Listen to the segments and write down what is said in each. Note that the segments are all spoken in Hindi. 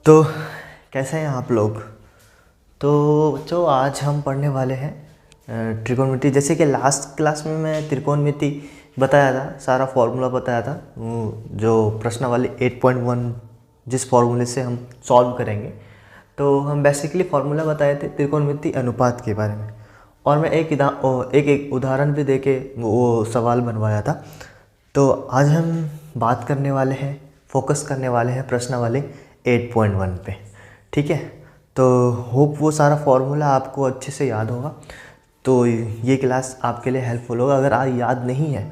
तो कैसे हैं आप लोग। तो बच्चों आज हम पढ़ने वाले हैं त्रिकोणमिति। जैसे कि लास्ट क्लास में मैं त्रिकोणमिति बताया था, सारा फॉर्मूला बताया था, जो प्रश्न वाले 8.1 जिस फॉर्मूले से हम सॉल्व करेंगे। तो हम बेसिकली फॉर्मूला बताए थे त्रिकोणमिति अनुपात के बारे में, और मैं एक उदाहरण भी देके वो सवाल बनवाया था। तो आज हम बात करने वाले हैं, फोकस करने वाले हैं प्रश्न वाले 8.1 पे। ठीक है, तो होप वो सारा फॉर्मूला आपको अच्छे से याद होगा। तो ये क्लास आपके लिए हेल्पफुल होगा। अगर आज याद नहीं है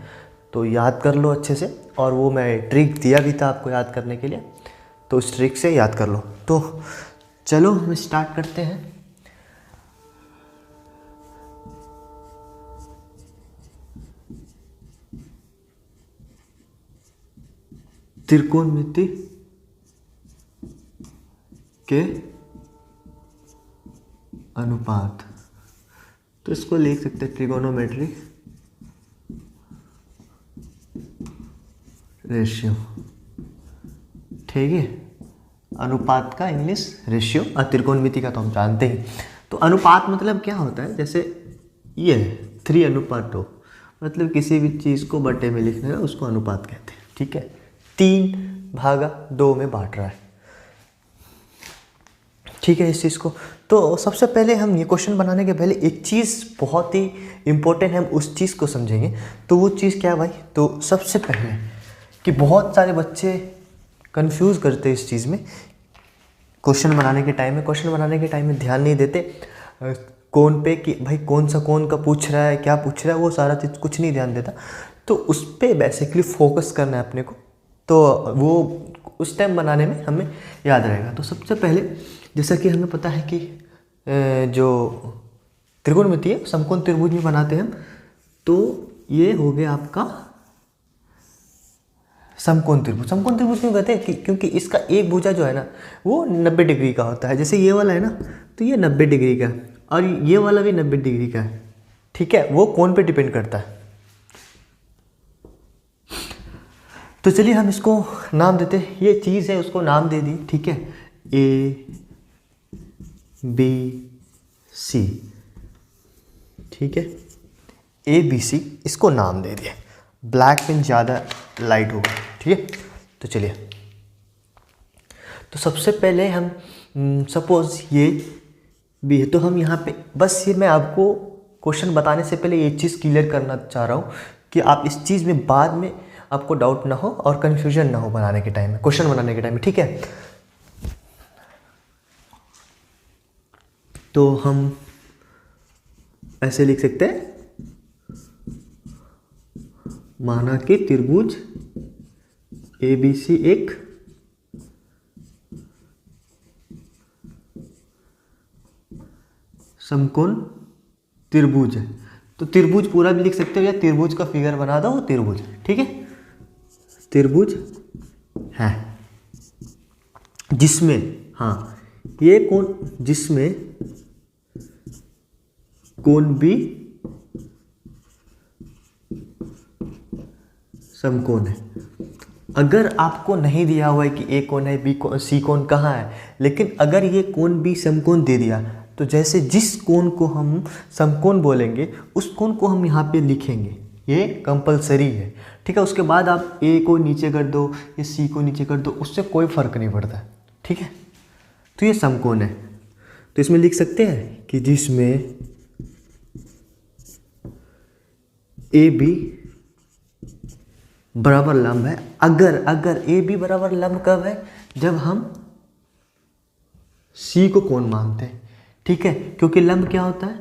तो याद कर लो अच्छे से, और वो मैं ट्रिक दिया भी था आपको याद करने के लिए, तो उस ट्रिक से याद कर लो। तो चलो हम स्टार्ट करते हैं। त्रिकोणमिति के अनुपात, तो इसको लिख सकते हैं ट्रिगोनोमेट्री रेशियो। ठीक है, अनुपात का इंग्लिश रेशियो, और त्रिकोणमिति का तो हम जानते हैं। तो अनुपात मतलब क्या होता है, जैसे ये 3:2, मतलब किसी भी चीज़ को बटे में लिखने का उसको अनुपात कहते हैं। ठीक है, 3/2 में बांट रहा है। ठीक है, इस चीज़ को तो सबसे पहले हम ये क्वेश्चन बनाने के पहले एक चीज़ बहुत ही इम्पोर्टेंट है, हम उस चीज़ को समझेंगे। तो वो चीज़ क्या है भाई, तो सबसे पहले कि बहुत सारे बच्चे कंफ्यूज करते हैं इस चीज़ में, क्वेश्चन बनाने के टाइम में ध्यान नहीं देते कौन पे, कि भाई कौन सा कौन का पूछ रहा है, क्या पूछ रहा है, वो सारा चीज़ कुछ नहीं ध्यान देता। तो उस पर बेसिकली फोकस करना है अपने को, तो वो उस टाइम बनाने में हमें याद रहेगा। तो सबसे पहले जैसा कि हमें पता है कि जो त्रिकोणमिति है समकोण त्रिभुज में बनाते हैं हम, तो ये हो गया आपका समकोण त्रिभुज। समकोण त्रिभुज क्यों कहते हैं, क्योंकि इसका एक भुजा जो है ना वो 90 डिग्री का होता है। जैसे ये वाला है ना, तो ये 90 डिग्री का है, और ये वाला भी 90 डिग्री का है। ठीक है, वो कोण पे डिपेंड करता है। तो चलिए हम इसको नाम देते हैं, ये चीज़ है उसको नाम दे दी। ठीक है, ABC। ठीक है, ABC इसको नाम दे दिया। ब्लैक पेन ज़्यादा लाइट होगा। ठीक है, तो चलिए, तो सबसे पहले हम सपोज ये भी है, तो हम यहाँ पे बस ये मैं आपको क्वेश्चन बताने से पहले ये चीज़ क्लियर करना चाह रहा हूँ कि आप इस चीज़ में बाद में आपको डाउट ना हो और कन्फ्यूजन ना हो बनाने के टाइम में, क्वेश्चन बनाने के टाइम में। ठीक है, तो हम ऐसे लिख सकते हैं, माना कि त्रिभुज ABC एक समकोण त्रिभुज है। तो त्रिभुज पूरा भी लिख सकते हो, या त्रिभुज का फिगर बना दो, वो त्रिभुज। ठीक है, त्रिभुज है जिसमें, हाँ ये कोण, जिसमें कोण भी समकोण है। अगर आपको नहीं दिया हुआ है कि ए कोण है, बी कोण, सी कोण कहाँ है, लेकिन अगर ये कोण भी समकोण दे दिया, तो जैसे जिस कोण को हम समकोण बोलेंगे उस कोण को हम यहाँ पे लिखेंगे, ये कंपलसरी है। ठीक है, उसके बाद आप ए को नीचे कर दो या सी को नीचे कर दो, उससे कोई फर्क नहीं पड़ता। ठीक है, तो ये समकोण है। तो इसमें लिख सकते हैं कि जिसमें ए बी बराबर लंब है। अगर ए बी बराबर लंब कब है, जब हम सी को कोण मानते हैं। ठीक है, क्योंकि लंब क्या होता है,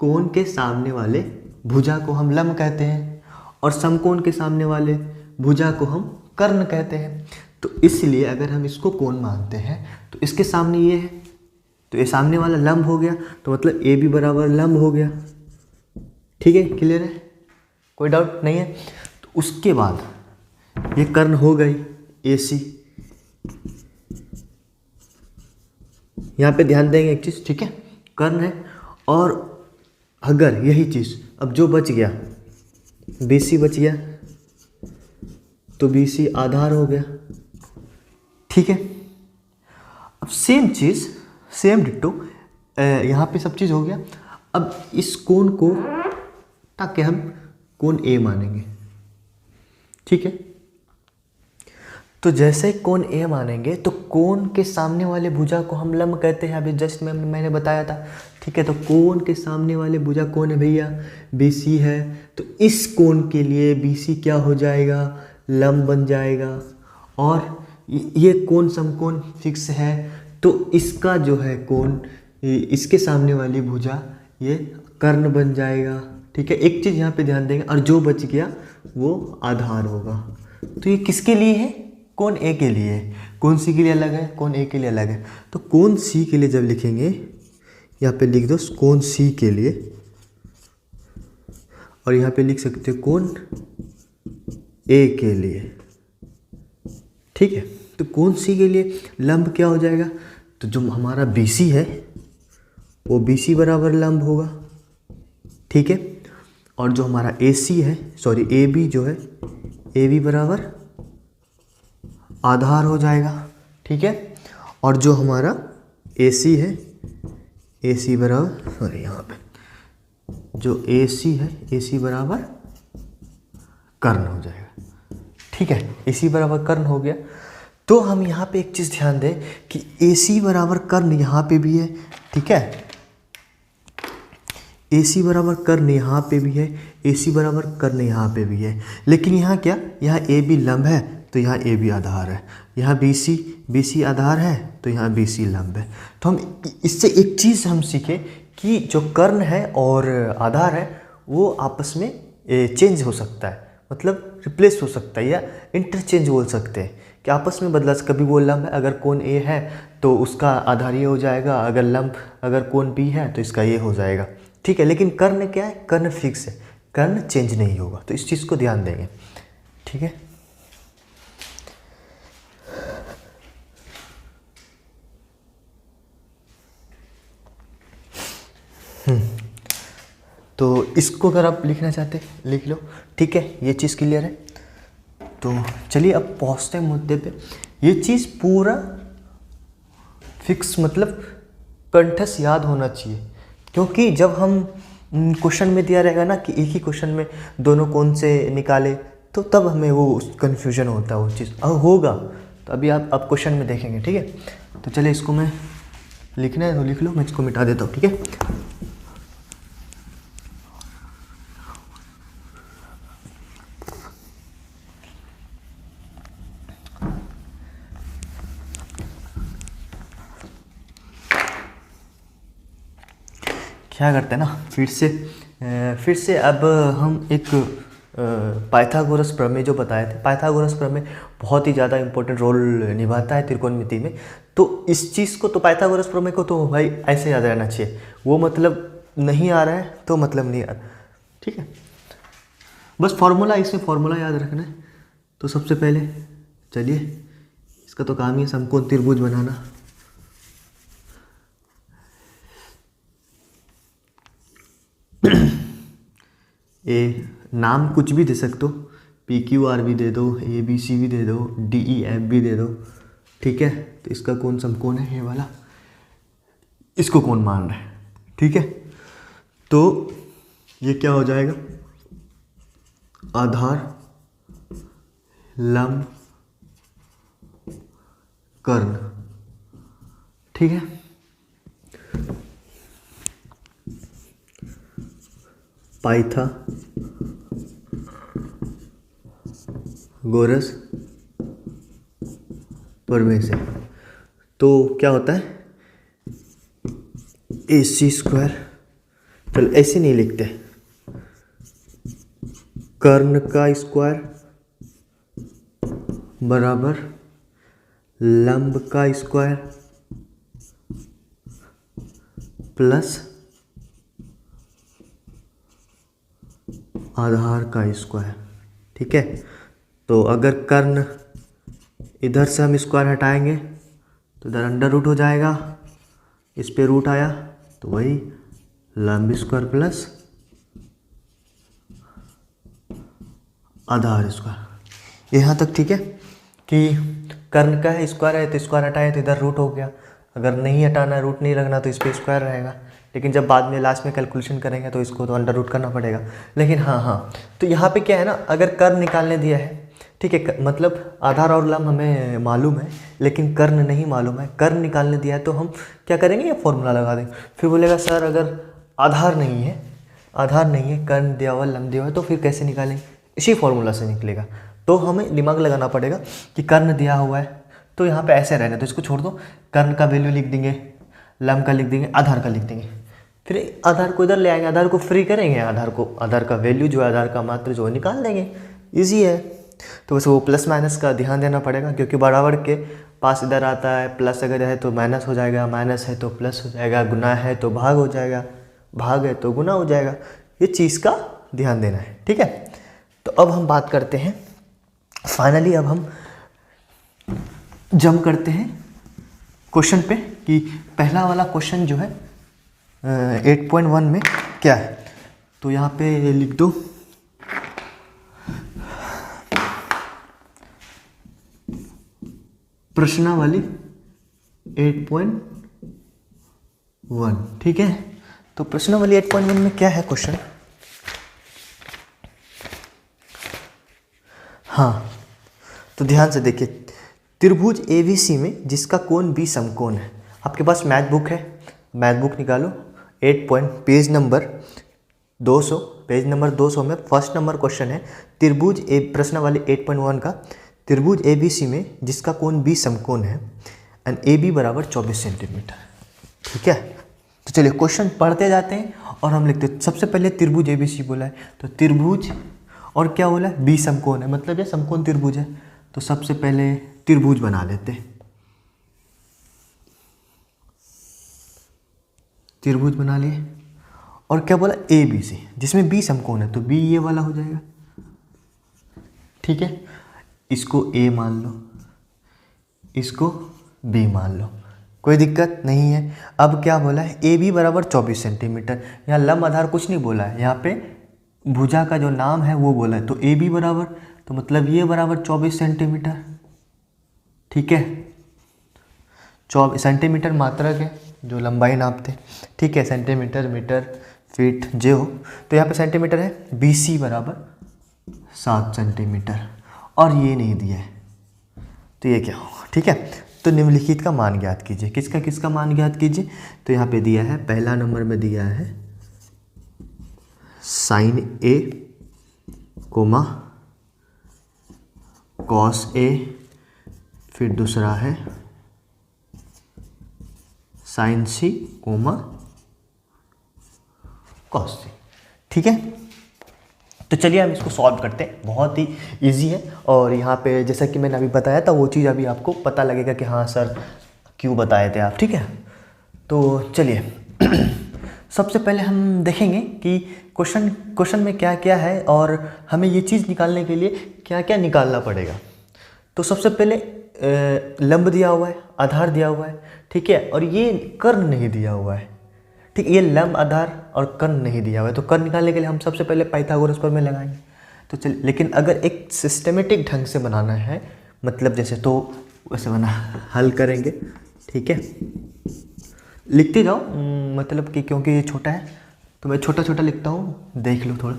कोण के सामने वाले भुजा को हम लंब कहते हैं, और समकोण के सामने वाले भुजा को हम कर्ण कहते हैं। तो इसलिए अगर हम इसको कोण मानते हैं तो इसके सामने ये है, तो ये सामने वाला लंब हो गया, तो मतलब ए बी बराबर लंब हो गया। ठीक है, क्लियर है, कोई डाउट नहीं है। तो उसके बाद ये कर्ण हो गई AC। यहाँ पे ध्यान देंगे एक चीज़, ठीक है, कर्ण है, और अगर यही चीज़ अब जो बच गया BC बच गया, तो BC आधार हो गया। ठीक है। अब सेम चीज़, सेम डिट्टो, यहाँ पे सब चीज़ हो गया। अब इस कोण को ताकि हम कोण ए मानेंगे, ठीक है। तो जैसे ही कोण ए मानेंगे तो कोण के सामने वाले भुजा को हम लंब कहते हैं, अभी जस्ट मैंने बताया था, ठीक है। तो कोण के सामने वाले भुजा कौन है भैया? BC है। तो इस कोण के लिए BC क्या हो जाएगा? लंब बन जाएगा। और ये कोण समकोण फिक्स है, तो इसका जो है कोण, इसके सामने वाली भुजा ये कर्ण बन जाएगा, ठीक है। एक चीज़ यहाँ पे ध्यान देंगे, और जो बच गया वो आधार होगा। तो ये किसके लिए है? कोण ए के लिए। कोण सी के लिए अलग है, कोण ए के लिए अलग है। तो कोण सी के लिए जब लिखेंगे, यहाँ पे लिख दो कोण सी के लिए, और यहाँ पे लिख सकते हो कोण ए के लिए, ठीक है। तो कोण सी के लिए लंब क्या हो जाएगा? तो जो हमारा BC है वो BC बराबर लंब होगा, ठीक है। और जो हमारा AC है, सॉरी AB जो है, AB बराबर आधार हो जाएगा, ठीक है। और जो हमारा AC है, AC बराबर, सॉरी यहाँ पे जो AC है, AC बराबर कर्ण हो जाएगा, ठीक है। AC बराबर कर्ण हो गया। तो हम यहाँ पे एक चीज़ ध्यान दें कि AC बराबर कर्ण यहाँ पे भी है, ठीक है। AC बराबर कर्ण यहाँ पे भी है, AC बराबर कर्ण यहाँ पे भी है। लेकिन यहाँ क्या, यहाँ AB लंब है तो यहाँ AB आधार है, यहाँ BC आधार है तो यहाँ BC लंब है। तो हम इससे एक चीज़ हम सीखे कि जो कर्ण है और आधार है वो आपस में चेंज हो सकता है, मतलब रिप्लेस हो सकता है, या इंटरचेंज बोल सकते हैं कि आपस में बदला। कभी वो लंब है, अगर कोण A है तो उसका आधार ये हो जाएगा, अगर कोण B है तो इसका ये हो जाएगा, ठीक है। लेकिन कर्ण क्या है? कर्ण फिक्स है, कर्ण चेंज नहीं होगा। तो इस चीज़ को ध्यान देंगे, ठीक है। तो इसको अगर आप लिखना चाहते लिख लो, ठीक है। ये चीज़ क्लियर है। तो चलिए अब पहुँचते हैं मुद्दे पे। ये चीज़ पूरा फिक्स, मतलब कंठस्थ याद होना चाहिए, क्योंकि जब हम क्वेश्चन में दिया रहेगा ना कि एक ही क्वेश्चन में दोनों कोण से निकाले, तो तब हमें वो कन्फ्यूजन होता है, वो चीज़ अब होगा। तो अभी आप क्वेश्चन में देखेंगे, ठीक है। तो चलिए इसको मैं लिखना है तो लिख लो, मैं इसको मिटा देता हूँ, ठीक है। क्या करते हैं ना, फिर से अब हम एक पाइथागोरस प्रमेय जो बताए थे। पाइथागोरस प्रमेय बहुत ही ज़्यादा इंपॉर्टेंट रोल निभाता है त्रिकोणमिति में। तो इस चीज़ को, तो पाइथागोरस प्रमेय को तो भाई ऐसे याद रहना चाहिए, वो मतलब नहीं आ रहा है तो मतलब नहीं आ रहा, ठीक है। बस फॉर्मूला, इसमें फॉर्मूला याद रखना है। तो सबसे पहले चलिए, इसका तो काम ही है समकोण त्रिभुज बनाना। नाम कुछ भी दे सकते हो, PQR भी दे दो, ABC भी दे दो, DEF भी दे दो, ठीक है। तो इसका कौन समकोण है? ये वाला, इसको कौन मान रहा है, ठीक है। तो ये क्या हो जाएगा? आधार लंब कर्ण, ठीक है। पाइथागोरस प्रमेय से तो क्या होता है? AC स्क्वायर, चलो ऐसे नहीं लिखते, कर्ण का स्क्वायर बराबर लंब का स्क्वायर प्लस आधार का स्क्वायर, ठीक है। तो अगर कर्ण, इधर से हम स्क्वायर हटाएंगे तो इधर अंडर रूट हो जाएगा, इस पे रूट आया तो वही लंब स्क्वायर प्लस आधार स्क्वायर। यहाँ तक ठीक है कि कर्ण का है स्क्वायर है तो स्क्वायर हटाए तो इधर रूट हो गया, अगर नहीं हटाना रूट नहीं रखना तो इस पर स्क्वायर रहेगा, लेकिन जब बाद में लास्ट में कैलकुलेशन करेंगे तो इसको तो अंडर रूट करना पड़ेगा। लेकिन हाँ तो यहाँ पे क्या है ना, अगर कर्ण निकालने दिया है, ठीक है, मतलब आधार और लंब हमें मालूम है लेकिन कर्ण नहीं मालूम है, कर्ण निकालने दिया है तो हम क्या करेंगे, ये फॉर्मूला लगा देंगे। फिर बोलेगा सर अगर आधार नहीं है, कर्ण दिया हुआ लंब दिया हुआ है तो फिर कैसे निकालेंगे, इसी फॉर्मूला से निकलेगा। तो हमें दिमाग लगाना पड़ेगा कि कर्ण दिया हुआ है तो यहाँ पे ऐसे रहना, तो इसको छोड़ दो, कर्ण का वैल्यू लिख देंगे, लंब का लिख देंगे, आधार का लिख देंगे, फिर आधार को इधर ले आएंगे, आधार को फ्री करेंगे, आधार का वैल्यू जो है, आधार का मात्र जो है निकाल देंगे, ईजी है। तो बस वो प्लस माइनस का ध्यान देना पड़ेगा क्योंकि बराबर के पास इधर आता है, प्लस अगर है तो माइनस हो जाएगा, माइनस है तो प्लस हो जाएगा, गुना है तो भाग हो जाएगा, भाग है तो गुना हो जाएगा, ये चीज़ का ध्यान देना है, ठीक है। तो अब हम बात करते हैं फाइनली, अब हम जंप करते हैं क्वेश्चन पे कि पहला वाला क्वेश्चन जो है 8.1 में क्या है। तो यहाँ पे लिख दो प्रश्नावली 8.1, ठीक है। तो प्रश्नावली 8.1 में क्या है क्वेश्चन, हाँ तो ध्यान से देखिए, त्रिभुज एबीसी में जिसका कोण बी समकोण है। आपके पास मैथ बुक है, मैथ बुक निकालो, पेज नंबर 200 में फर्स्ट नंबर क्वेश्चन है, प्रश्नावली 8.1 का, त्रिभुज एबीसी में जिसका कोण बी समकोण है एंड ए बी बराबर 24 सेंटीमीटर, ठीक है। तो चलिए क्वेश्चन पढ़ते जाते हैं और हम लिखते हैं। सबसे पहले त्रिभुज एबीसी बोला है, तो त्रिभुज और क्या बोला है, बी समकोण है, मतलब ये समकोण त्रिभुज है। तो सबसे पहले त्रिभुज बना लेते हैं, त्रिभुज बना लिए। और क्या बोला, ए बी सी, जिसमें बी समकोण है तो बी ये वाला हो जाएगा, ठीक है। इसको ए मान लो, इसको बी मान लो, कोई दिक्कत नहीं है। अब क्या बोला है, ए बी बराबर 24 सेंटीमीटर। यहाँ लंब आधार कुछ नहीं बोला है, यहाँ पे भुजा का जो नाम है वो बोला है। तो ए बी बराबर, तो मतलब ये बराबर 24 सेंटीमीटर, ठीक है। 24 सेंटीमीटर मात्रक है जो लंबाई नापते, ठीक है, सेंटीमीटर मीटर फीट जो हो। तो यहाँ पे सेंटीमीटर है, बी सी बराबर 7 सेंटीमीटर, और ये नहीं दिया है तो ये क्या होगा, ठीक है। तो निम्नलिखित का मान ज्ञात कीजिए, किसका मान ज्ञात कीजिए। तो यहाँ पे दिया है, पहला नंबर में दिया है sign A coma cos A, फिर दूसरा है साइन सी कोमा कॉस सी, ठीक है। तो चलिए हम इसको सॉल्व करते हैं, बहुत ही इजी है। और यहाँ पे जैसा कि मैंने अभी बताया था वो चीज़ अभी आपको पता लगेगा कि हाँ सर क्यों बताए थे आप, ठीक है। तो चलिए सबसे पहले हम देखेंगे कि क्वेश्चन में क्या क्या है और हमें ये चीज़ निकालने के लिए क्या क्या निकालना पड़ेगा। तो सबसे पहले लंब दिया हुआ है, आधार दिया हुआ है, ठीक है, और ये कर्ण नहीं दिया हुआ है, ठीक, ये लंब आधार और कर्ण नहीं दिया हुआ है। तो कर्ण निकालने के लिए हम सबसे पहले पाइथागोरस प्रमेय लगाएंगे। तो चलिए, लेकिन अगर एक सिस्टमेटिक ढंग से बनाना है, मतलब जैसे, तो वैसे बना हल करेंगे, ठीक है। लिखते जाओ, मतलब कि क्योंकि ये छोटा है तो मैं छोटा छोटा लिखता हूँ, देख लो थोड़ा।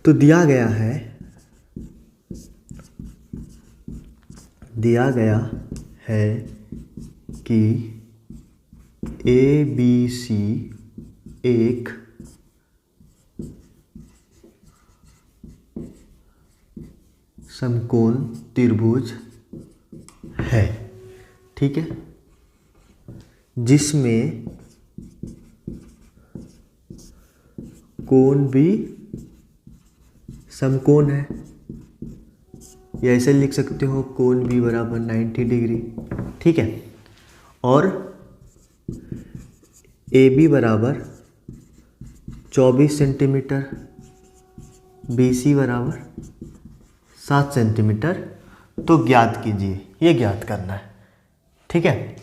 तो दिया गया है कि ए बी सी एक समकोण त्रिभुज है, ठीक है, जिसमें कोण भी समकोण है, या ऐसे लिख सकते हो कोण भी बराबर 90 डिग्री, ठीक है। और ए बी बराबर 24 सेंटीमीटर, बी सी बराबर 7 सेंटीमीटर। तो ज्ञात कीजिए, ये ज्ञात करना है, ठीक है।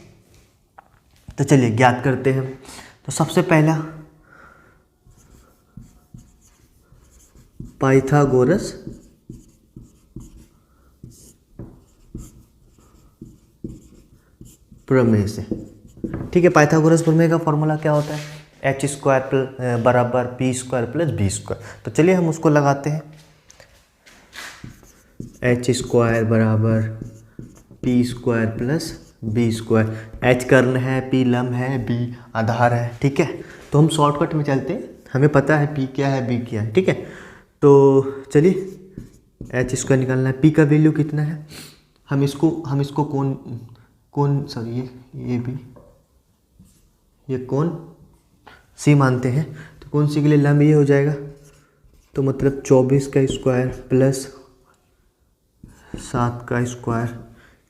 तो चलिए ज्ञात करते हैं। तो सबसे पहला पाइथागोरस प्रमेय से। ठीक है, पाइथागोरस प्रमेय का फॉर्मूला क्या होता है? एच स्क्वायर बराबर P square plus B square. तो चलिए हम उसको लगाते हैं। एच स्क्वायर बराबर P square plus B square. H कर्ण है, पी लंब है, बी आधार है। ठीक है, तो हम शॉर्टकट में चलते हैं, हमें पता है पी क्या है, बी क्या है। ठीक है, तो चलिए एच स्क्वायर निकालना है। पी का वैल्यू कितना है? हम इसको कौन सॉरी ये भी ये कौन सी मानते हैं। तो कौन सी के लिए लंब ये हो जाएगा, तो मतलब 24 का स्क्वायर प्लस 7 का स्क्वायर।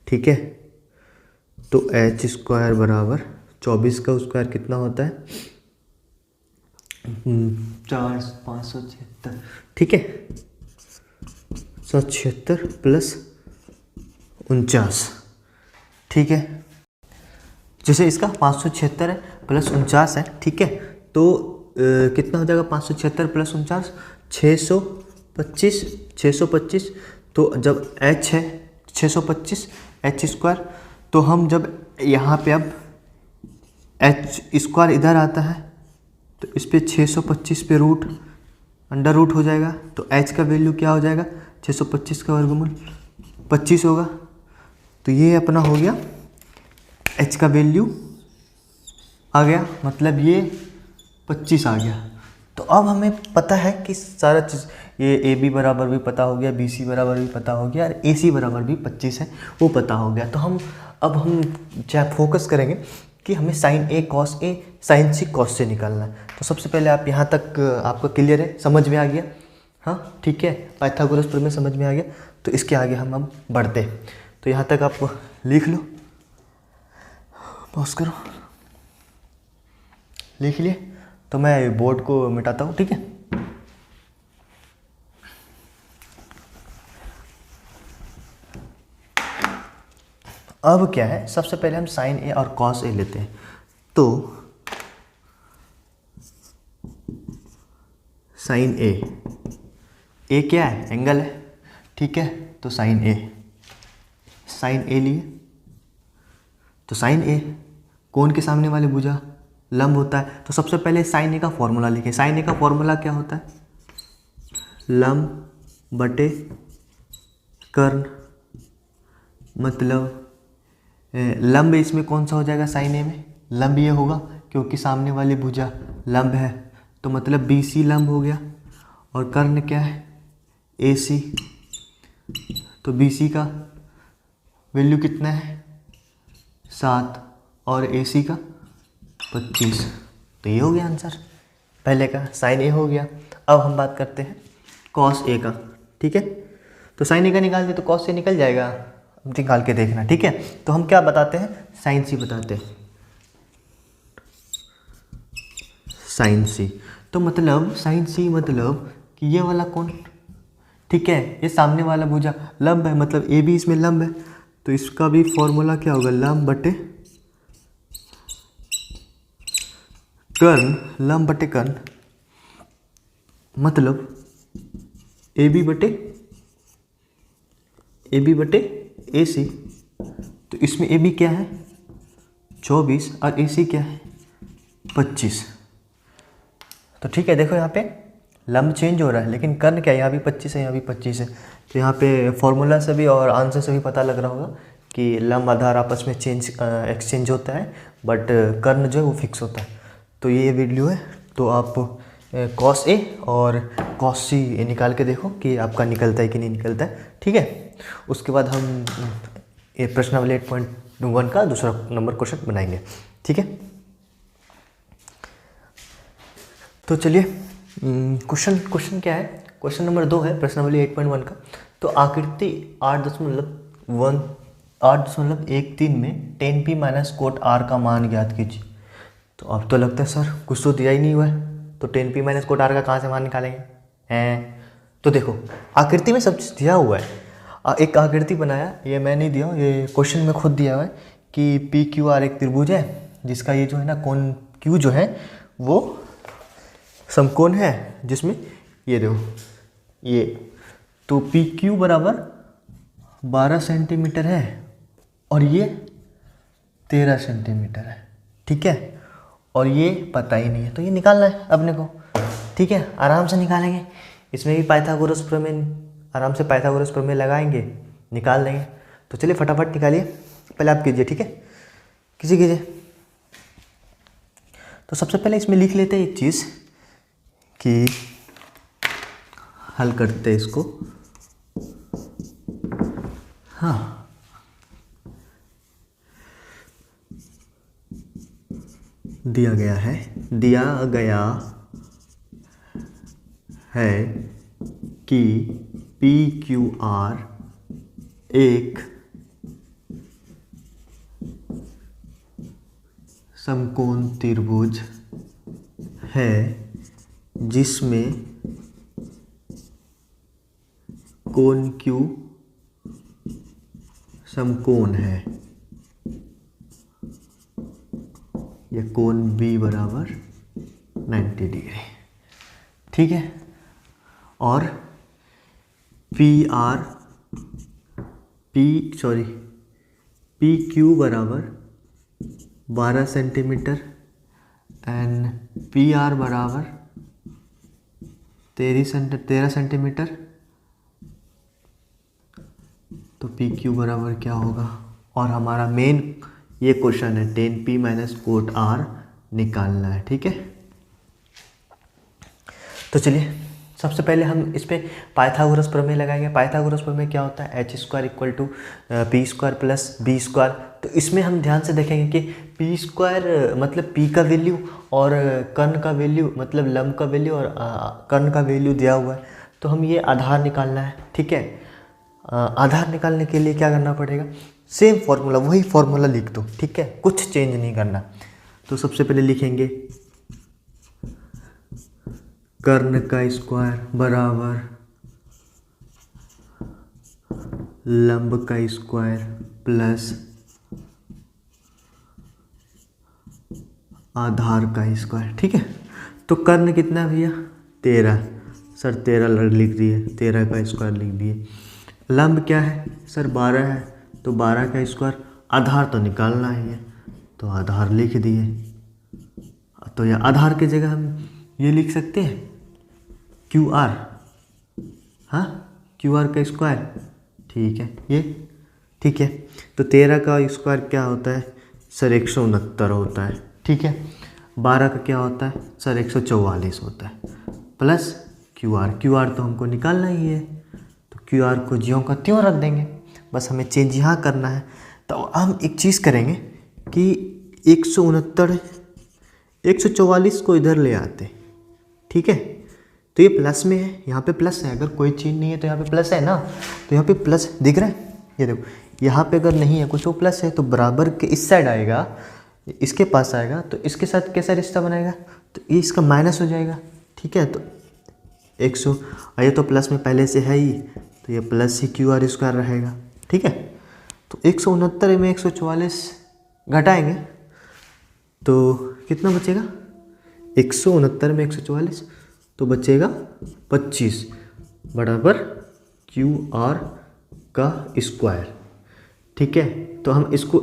ठीक है, तो एच स्क्वायर बराबर 24 का स्क्वायर कितना होता है? 576। ठीक है, 776 प्लस 49। ठीक है, जैसे इसका 576 है प्लस 49 है। ठीक है, तो कितना हो जाएगा? 576 प्लस 49 625। तो जब h है 625 एच स्क्वायर, तो हम जब यहाँ पे अब एच स्क्वायर इधर आता है तो इस पे 625 पे रूट अंडर रूट हो जाएगा। तो h का वैल्यू क्या हो जाएगा? 625 का वर्गमूल 25 होगा। तो ये अपना हो गया, h का वैल्यू आ गया, मतलब ये 25 आ गया। तो अब हमें पता है कि सारा चीज़, ये ए बी बराबर भी पता हो गया, बी सी बराबर भी पता हो गया, और ए सी बराबर भी 25 है, वो पता हो गया। तो हम चाहे फोकस करेंगे कि हमें sign A cos A sign C cos से निकालना है। तो सबसे पहले आप यहाँ तक आपका क्लियर है, समझ में आ गया? हाँ ठीक है, पाइथागोरस प्रमेय समझ में आ गया। तो इसके आगे हम अब बढ़ते हैं। तो यहाँ तक आप लिख लो, पॉज करो, लिख लिए। तो मैं बोर्ड को मिटाता हूँ। ठीक है, अब क्या है, सबसे पहले हम साइन ए और कॉस ए लेते हैं। तो साइन ए क्या है? एंगल है। ठीक है, तो साइन ए लिए। तो साइन ए कोण के सामने वाले भुजा लंब होता है। तो सबसे पहले साइन ए का फॉर्मूला लिखें। साइन ए का फॉर्मूला क्या होता है? लंब बटे कर्ण, मतलब लंब इसमें कौन सा हो जाएगा? साइन ए में लंब ये होगा, क्योंकि सामने वाली भुजा लंब है, तो मतलब बी सी लंब हो गया। और कर्ण क्या है? ए सी। तो बी सी का वैल्यू कितना है? 7 और ए सी का 25। तो ये हो गया आंसर पहले का, साइन ए हो गया। अब हम बात करते हैं कॉस ए का। ठीक है, तो साइन ए का निकाल दे तो कॉस ए निकल जाएगा, निकाल के देखना। ठीक है, तो हम क्या बताते हैं? साइन सी बताते हैं, साइन सी। तो मतलब साइन सी मतलब कि ये वाला कोण, ठीक है, ये सामने वाला भुजा लंब है, मतलब ए भी इसमें लंब है। तो इसका भी फॉर्मूला क्या होगा? लंब बटे कर्ण, लंब बटे कर्ण, मतलब ए बी बटे ए सी। तो इसमें ए बी क्या है? 24 और ए सी क्या है? 25। तो ठीक है, देखो यहाँ पे लंब चेंज हो रहा है, लेकिन कर्ण क्या है? यहाँ भी 25 है, यहाँ भी 25 है। तो यहाँ पे फॉर्मूला से भी और आंसर से भी पता लग रहा होगा कि लंब आधार आपस में एक्सचेंज होता है, बट कर्ण जो है वो फिक्स होता है। तो ये वीडियो है, तो आप कॉस ए और कॉस सी निकाल के देखो कि आपका निकलता है कि नहीं निकलता है। ठीक है, उसके बाद हम ये प्रश्नावली 8.1 का दूसरा नंबर क्वेश्चन बनाएंगे। ठीक है, तो चलिए क्वेश्चन क्या है? क्वेश्चन नंबर 2 है प्रश्नावली 8.1 का। तो आकृति 8.13 में 10p माइनस कोट r का मान ज्ञात कीजिए। तो अब तो लगता है सर कुछ तो दिया ही नहीं हुआ है, तो 10p माइनस कोट r का कहाँ से मान निकालेंगे हैं? तो देखो आकृति में सब चीज़ दिया हुआ है। एक आकृति बनाया, ये मैं नहीं दिया, ये क्वेश्चन में खुद दिया हुआ है कि PQR एक त्रिभुज है, जिसका ये जो है ना कोण Q जो है वो समकोण है, जिसमें ये देखो ये, तो PQ बराबर 12 सेंटीमीटर है और ये 13 सेंटीमीटर है, ठीक है। और ये पता ही नहीं है, तो ये निकालना है अपने को, ठीक है। आराम से निकालेंगे, इसमें भी पाइथागोरस प्रमेय, आराम से पाइथागोरस प्रमेय लगाएंगे, निकाल देंगे। तो चलिए फटाफट निकालिए, पहले आप कीजिए, ठीक है, कीजिए। तो सबसे पहले इसमें लिख लेते हैं एक चीज़ कि हल करते हैं इसको। हाँ, दिया गया है कि पी क्यू आर एक समकोण त्रिभुज है जिसमें कोण Q समकोण है, या कोण B बराबर 90 डिग्री, ठीक है। और पी क्यू बराबर 12 सेंटीमीटर एंड पी आर बराबर 13 सेंटीमीटर। तो पी क्यू बराबर क्या होगा, और हमारा मेन ये क्वेश्चन है tan P minus cot R निकालना है, ठीक है। तो चलिए सबसे पहले हम इस पर पाइथागोरस प्रमेय लगाएंगे। पाइथागोरस प्रमेय क्या होता है, H square equal to P square plus B square. तो इसमें हम ध्यान से देखेंगे कि पी स्क्वायर मतलब पी का वैल्यू और कर्ण का वैल्यू मतलब लंब का वैल्यू और कर्ण का वैल्यू दिया हुआ है। तो हम ये आधार निकालना है, ठीक है। आधार निकालने के लिए क्या करना पड़ेगा, सेम फॉर्मूला, वही फॉर्मूला लिख दो, ठीक है, कुछ चेंज नहीं करना। तो सबसे पहले लिखेंगे कर्ण का स्क्वायर बराबर लंब का स्क्वायर प्लस आधार का स्क्वायर, ठीक है। तो कर्ण कितना भैया 13, सर 13 लिख दिए, 13 का स्क्वायर लिख दिए। लंब क्या है सर 12 है, तो 12 का स्क्वायर। आधार तो निकालना ही है, तो आधार लिख दिए। तो यह आधार की जगह हम ये लिख सकते हैं क्यू आर, हाँ क्यू आर का स्क्वायर, ठीक है ये, ठीक है। तो 13 का स्क्वायर क्या होता है सर 169 होता है, ठीक है। 12 का क्या होता है सर 144 होता है, प्लस क्यू आर तो हमको निकालना ही है। तो क्यू आर को ज्यों का त्यों रख देंगे, बस हमें चेंज यहाँ करना है। तो हम एक चीज़ करेंगे कि 144 को इधर ले आते, ठीक है। तो ये प्लस में है, यहाँ पे प्लस है, अगर कोई चीज़ नहीं है तो यहाँ पे प्लस है ना, तो यहाँ पे प्लस दिख रहा है, ये देखो यहाँ पे अगर नहीं है कुछ तो प्लस है, तो बराबर के इस साइड आएगा, इसके पास आएगा, तो इसके साथ कैसा रिश्ता बनाएगा, तो ये इसका माइनस हो जाएगा, ठीक है। तो 100, ये तो प्लस में पहले से है ही, तो ये प्लस ही क्यू आर स्क्वायर रहेगा, ठीक है। तो 169 में 144 घटाएंगे तो कितना बचेगा, 169 में 144 तो बचेगा 25 बराबर क्यू आर का स्क्वायर, ठीक है। तो हम इसको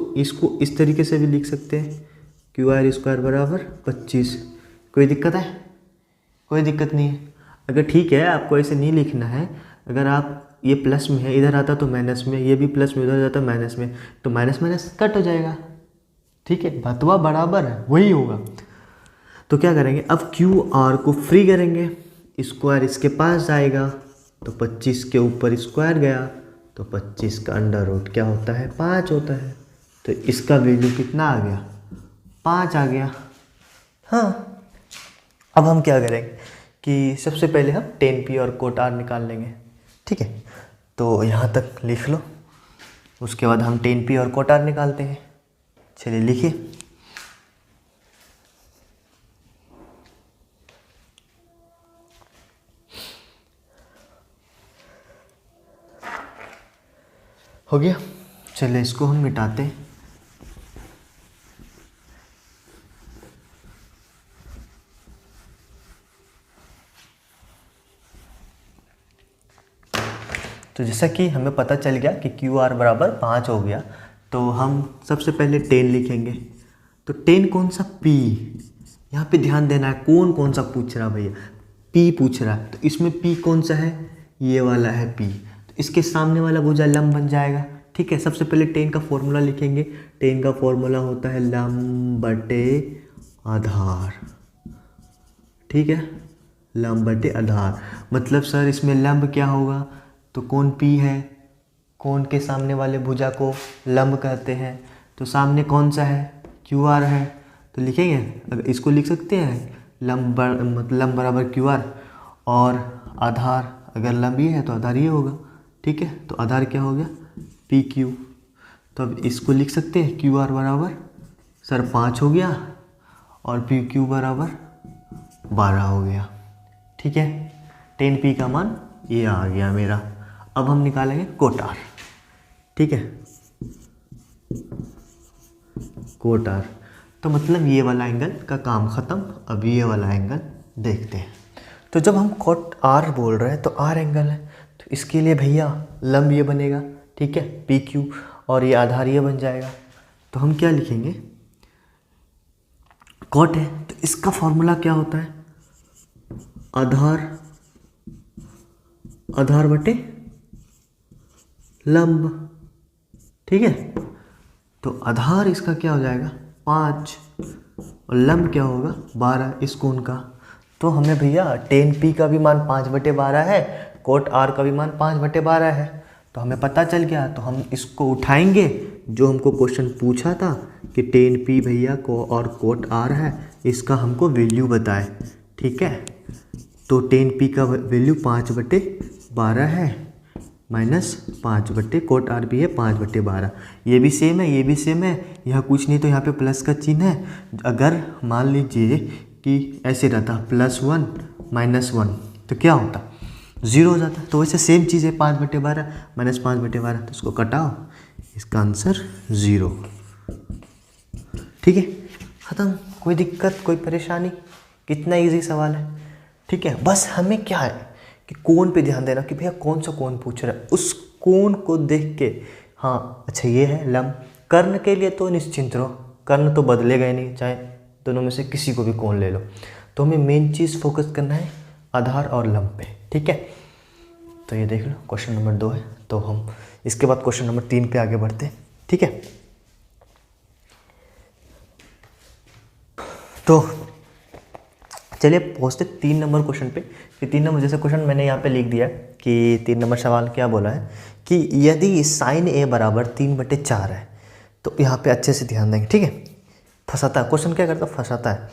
इस तरीके से भी लिख सकते हैं, क्यू आर स्क्वायर बराबर 25। कोई दिक्कत है, कोई दिक्कत नहीं है। अगर ठीक है आपको ऐसे नहीं लिखना है, अगर आप ये प्लस में है इधर आता तो माइनस में, ये भी प्लस में उधर जाता माइनस में, तो माइनस माइनस कट हो जाएगा, ठीक है। बतवा बराबर है वही होगा। तो क्या करेंगे, अब क्यू आर को फ्री करेंगे, स्क्वायर इसके पास जाएगा, तो 25 के ऊपर स्क्वायर गया, तो 25 का अंडर रूट क्या होता है 5 होता है। तो इसका वैल्यू कितना आ गया 5 आ गया। हाँ, अब हम क्या करेंगे कि सबसे पहले हम tan P और कोट R निकाल लेंगे, ठीक है। तो यहाँ तक लिख लो, उसके बाद हम tan P और कोट R निकालते हैं। चलिए लिखिए, हो गया। चलिए इसको हम मिटाते हैं। तो जैसा कि हमें पता चल गया कि क्यू आर बराबर 5 हो गया, तो हम सबसे पहले टेन लिखेंगे। तो टेन कौन सा, पी। यहाँ पे ध्यान देना है कौन सा पूछ रहा है भैया, पी पूछ रहा है। तो इसमें पी कौन सा है, ये वाला है पी। तो इसके सामने वाला भुजा लंब बन जाएगा। ठीक है, सबसे पहले टेन का फॉर्मूला लिखेंगे। टेन का फॉर्मूला होता है लंब बटे आधार। ठीक है, लंब बटे आधार। मतलब सर इसमें लंब क्या होगा, तो कोण पी है, कोण के सामने वाले भुजा को लंब कहते हैं। तो सामने कौन सा है, क्यू आर है। तो लिखेंगे, अगर इसको लिख सकते हैं लंब बराबर क्यू आर, और आधार अगर लंब ये है तो आधार ये होगा। ठीक है, तो आधार क्या हो गया, पी क्यू। तो अब इसको लिख सकते हैं क्यू आर बराबर सर 5 हो गया, और पी क्यू बराबर 12 हो गया। ठीक है, 10 पी का मान ये आ गया मेरा। अब हम निकालेंगे कोट आर। ठीक है, कोट आर। तो मतलब ये वाला एंगल का काम ख़त्म। अब ये वाला एंगल देखते हैं। तो जब हम कोट आर बोल रहे हैं तो आर एंगल है, तो इसके लिए भैया लंब ये बनेगा। ठीक है, पी क्यू, और ये आधार ये बन जाएगा। तो हम क्या लिखेंगे, कोट है तो इसका फॉर्मूला क्या होता है, आधार बटे लंब। ठीक है, तो आधार इसका क्या हो जाएगा 5, और लंब क्या होगा 12 इस कोण का। तो हमें भैया 10p का भी मान 5/12 है, कोट आर का भी मान 5/12 है। तो हमें पता चल गया। तो हम इसको उठाएंगे, जो हमको क्वेश्चन पूछा था कि 10p भैया को और कोट आर है, इसका हमको वैल्यू बताए। ठीक है, तो 10p का वैल्यू 5/12 है, माइनस 5 कोट आर भी है 5/12। ये भी सेम है, ये भी सेम है, यह कुछ नहीं तो यहाँ पे प्लस का चिन्ह है। अगर मान लीजिए कि ऐसे रहता +1 -1 तो क्या होता, 0 हो जाता। तो वैसे सेम चीज़ है, 5/12 माइनस 5/12, तो इसको कटाओ, इसका आंसर 0। ठीक है, ख़त्म। कोई दिक्कत, कोई परेशानी, कितना इजी सवाल है। ठीक है, बस हमें क्या है कि कोण पे ध्यान देना कि भैया कौन सा कोण पूछ रहा है, उस कोण को देख के हाँ अच्छा ये है लंब। कर्ण के लिए तो निश्चिंत रहो, कर्ण तो बदलेगा ही नहीं, चाहे दोनों में से किसी को भी कोण ले लो। तो हमें मेन चीज़ फोकस करना है आधार और लंब पे। ठीक है, तो ये देख लो क्वेश्चन नंबर 2 है। तो हम इसके बाद क्वेश्चन नंबर 3 पे आगे बढ़ते हैं। ठीक है, तो चलिए पहुँचते 3 नंबर क्वेश्चन पे। कि 3 नंबर जैसे क्वेश्चन मैंने यहाँ पे लिख दिया कि 3 नंबर सवाल क्या बोला है कि यदि साइन ए बराबर 3/4 है। तो यहाँ पे अच्छे से ध्यान देंगे। ठीक है, फंसाता है क्वेश्चन, क्या करता है फंसाता है।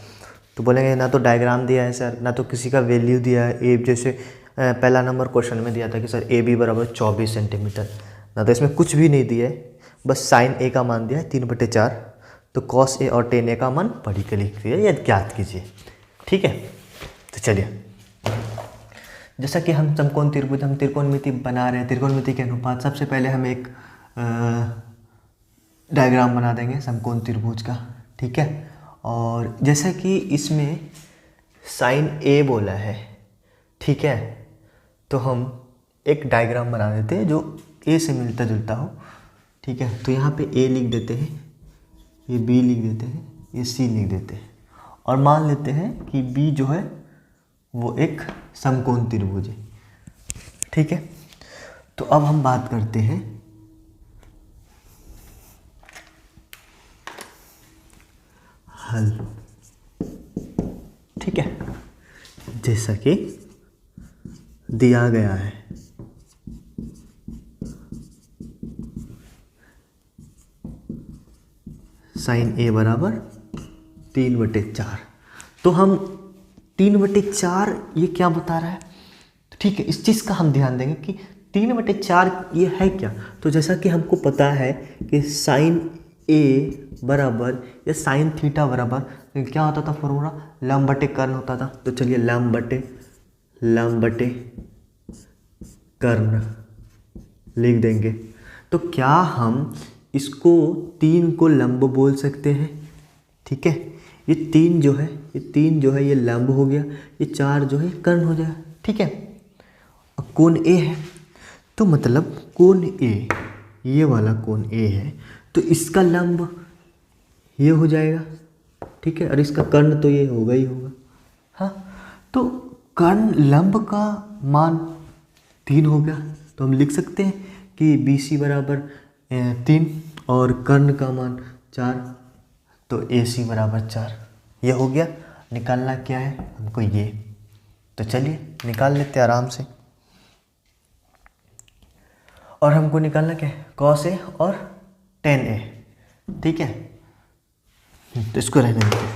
तो बोलेंगे ना तो डायग्राम दिया है सर, ना तो किसी का वैल्यू दिया है। ए जैसे पहला नंबर क्वेश्चन में दिया था कि सर ए बी बराबर 24 सेंटीमीटर, ना तो इसमें कुछ भी नहीं दिया है, बस साइन ए का मान दिया है 3/4। तो कॉस ए और टेन ए का मान पढ़ी के लिखिए या ज्ञात कीजिए। ठीक है, तो चलिए जैसा कि हम समकोण त्रिभुज, हम त्रिकोणमिति बना रहे हैं, त्रिकोणमिति के अनुपात। सबसे पहले हम एक डायग्राम बना देंगे समकोण त्रिभुज का। ठीक है, और जैसा कि इसमें साइन ए बोला है, ठीक है, तो हम एक डायग्राम बना देते हैं जो ए से मिलता जुलता हो। ठीक है, तो यहाँ पे ए लिख देते हैं, ये बी लिख देते हैं, ये सी लिख देते हैं, और मान लेते हैं कि बी जो है वो एक समकोण त्रिभुज है। ठीक है, तो अब हम बात करते हैं हल। ठीक है, जैसा कि दिया गया है साइन ए बराबर 3/4। तो हम 3/4 ये क्या बता रहा है, तो ठीक है इस चीज़ का हम ध्यान देंगे कि 3/4 ये है क्या। तो जैसा कि हमको पता है कि साइन ए बराबर या साइन थीटा बराबर क्या होता था फॉर्मूला, लंब बटे कर्ण होता था। तो चलिए लंब बटे कर्ण लिख देंगे। तो क्या हम इसको 3 को लंब बोल सकते हैं। ठीक है, ये 3 जो है ये लंब हो गया, ये 4 जो है कर्ण हो जाएगा। ठीक है, कोण ए है, तो मतलब कोण ए, ये वाला कोण ए है, तो इसका लंब ये हो जाएगा, ठीक है, और इसका कर्ण तो ये होगा ही होगा। हाँ, तो कर्ण लंब का मान 3 हो गया, तो हम लिख सकते हैं कि बी सी बराबर 3 और कर्ण का मान 4, तो ए सी बराबर 4। ये हो गया। निकालना क्या है हमको ये, तो चलिए निकाल लेते हैं आराम से। और हमको निकालना क्या है, कॉस ए और टेन ए, ठीक है। तो इसको रहने देते हैं।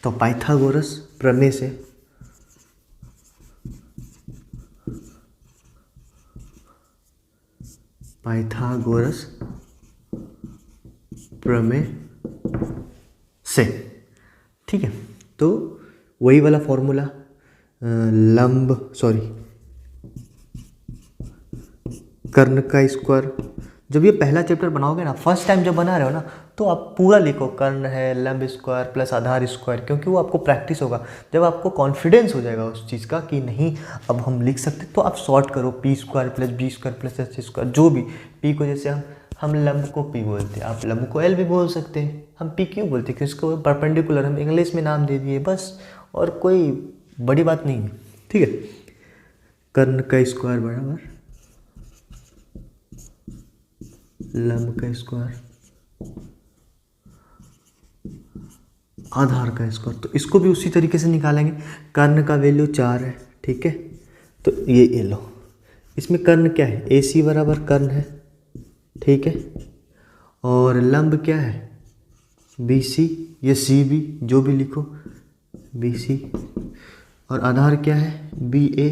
तो पाइथागोरस प्रमेय से ठीक है, तो वही वाला फॉर्मूला कर्ण का स्क्वायर। जब ये पहला चैप्टर बनाओगे ना, फर्स्ट टाइम जब बना रहे हो ना, तो आप पूरा लिखो कर्ण है लंब स्क्वायर प्लस आधार स्क्वायर, क्योंकि वो आपको प्रैक्टिस होगा। जब आपको कॉन्फिडेंस हो जाएगा उस चीज़ का कि नहीं अब हम लिख सकते, तो आप शॉर्ट करो P square plus B square plus H square, जो भी पी को, जैसे हम लंब को पी बोलते हैं, आप लंब को एल भी बोल सकते हैं। हम पी क्यों बोलते हैं, क्योंकि उसको परपेंडिकुलर हम इंग्लिश में नाम दे दिए बस, और कोई बड़ी बात नहीं है, ठीक है। कर्ण का स्क्वायर बराबर लंब का स्क्वायर आधार का स्क्वायर। तो इसको भी उसी तरीके से निकालेंगे। कर्ण का वैल्यू 4 है, ठीक है, तो ये लो। इसमें कर्ण क्या है, ए सी बराबर कर्ण है, ठीक है, और लंब क्या है बी सी या सी बी, जो भी लिखो बी सी, और आधार क्या है बी ए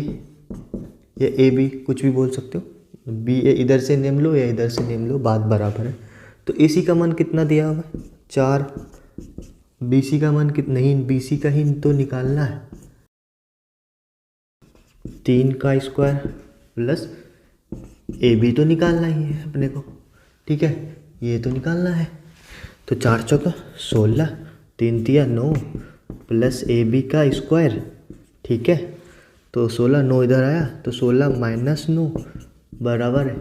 या ए बी, कुछ भी बोल सकते हो। बी ए इधर से नेम लो या इधर से नेम लो, बात बराबर है। तो ए सी का मान कितना दिया हुआ है 4, बी सी का मान कितना, नहीं बी सी का ही तो निकालना है, 3 का स्क्वायर प्लस ए बी तो निकालना ही है अपने को, ठीक है, ये तो निकालना है। तो 4 चौका 16, 3 तिया 9 प्लस ए बी का स्क्वायर, ठीक है, तो 16, 9 इधर आया तो 16 माइनस 9 बराबर है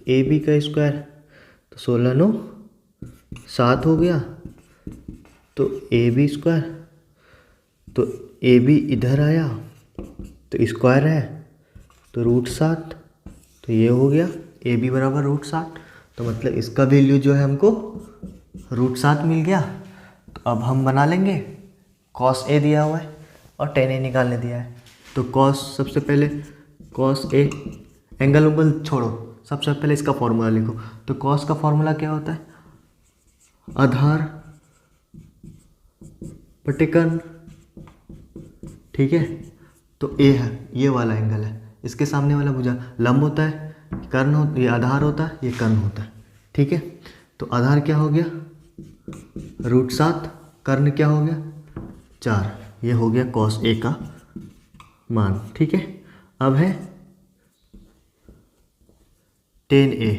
ए बी का स्क्वायर, तो 16 9 7 हो गया, तो ए बी स्क्वायर, तो ए बी इधर आया तो स्क्वायर है, तो √7, तो ये हो गया ए बी बराबर √7। तो मतलब इसका वैल्यू जो है हमको √7 मिल गया। तो अब हम बना लेंगे, कॉस ए दिया हुआ है और टेन ए निकालने दिया है। तो कॉस, सबसे पहले कॉस ए, एंगल उंगल छोड़ो, सबसे पहले इसका फॉर्मूला लिखो। तो कॉस का फॉर्मूला क्या होता है, आधार बटे कर्ण, ठीक है। तो ए है, ये वाला एंगल है, इसके सामने वाला भुजा लंब होता है, कर्ण हो, ये आधार होता है, ये कर्ण होता है, ठीक है। तो आधार क्या हो गया √7, कर्ण क्या हो गया 4, ये हो गया कॉस ए का मान, ठीक है। अब है टेन ए,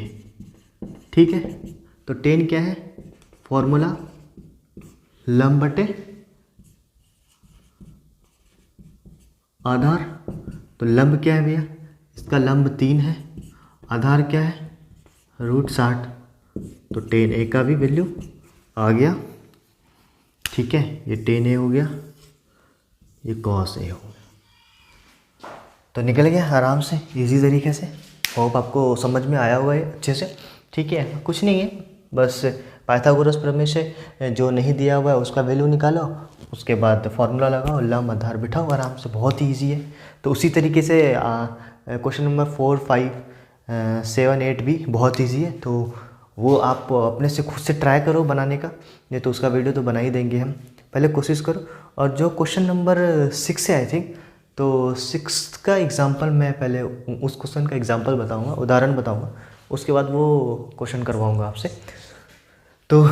ठीक है। तो टेन क्या है, फॉर्मूला लंब बटे आधार। तो लंब क्या है भैया, इसका लंब 3 है, आधार क्या है √60, तो टेन ए का भी वैल्यू आ गया, ठीक है। ये टेन ए हो गया, ये कॉस ए हो गया। तो निकल गया आराम से, इजी तरीके से। होप आपको समझ में आया हुआ है अच्छे से, ठीक है। कुछ नहीं है, बस पाइथागोरस प्रमेय से जो नहीं दिया हुआ है उसका वैल्यू निकालो, उसके बाद फॉर्मूला लगाओ, लंब आधार बिठाओ, आराम से, बहुत ही ईजी है। तो उसी तरीके से क्वेश्चन नंबर 4, 5, 7, 8 भी बहुत ईजी है। तो वो आप अपने से खुद से ट्राई करो बनाने का, नहीं तो उसका वीडियो तो बना ही देंगे हम, पहले कोशिश करो। और जो क्वेश्चन नंबर 6 है आई थिंक, तो 6 का एग्जाम्पल मैं पहले उस क्वेश्चन का एग्जाम्पल बताऊंगा, उदाहरण बताऊंगा, उसके बाद वो क्वेश्चन करवाऊंगा आपसे। तो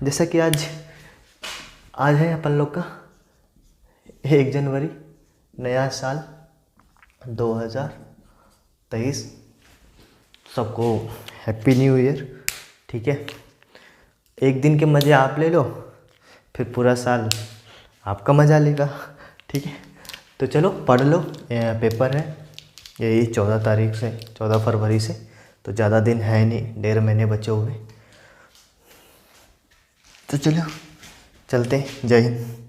जैसा कि आज है अपन लोग का 1 जनवरी, नया साल 2023, सबको हैप्पी न्यू ईयर, ठीक है। एक दिन के मज़े आप ले लो, फिर पूरा साल आपका मज़ा लेगा, ठीक है। तो चलो पढ़ लो, पेपर है यही 14 तारीख से, 14 फरवरी से, तो ज़्यादा दिन है नहीं, 1.5 महीने बचे हुए। तो चलो चलते हैं, जय हिंद।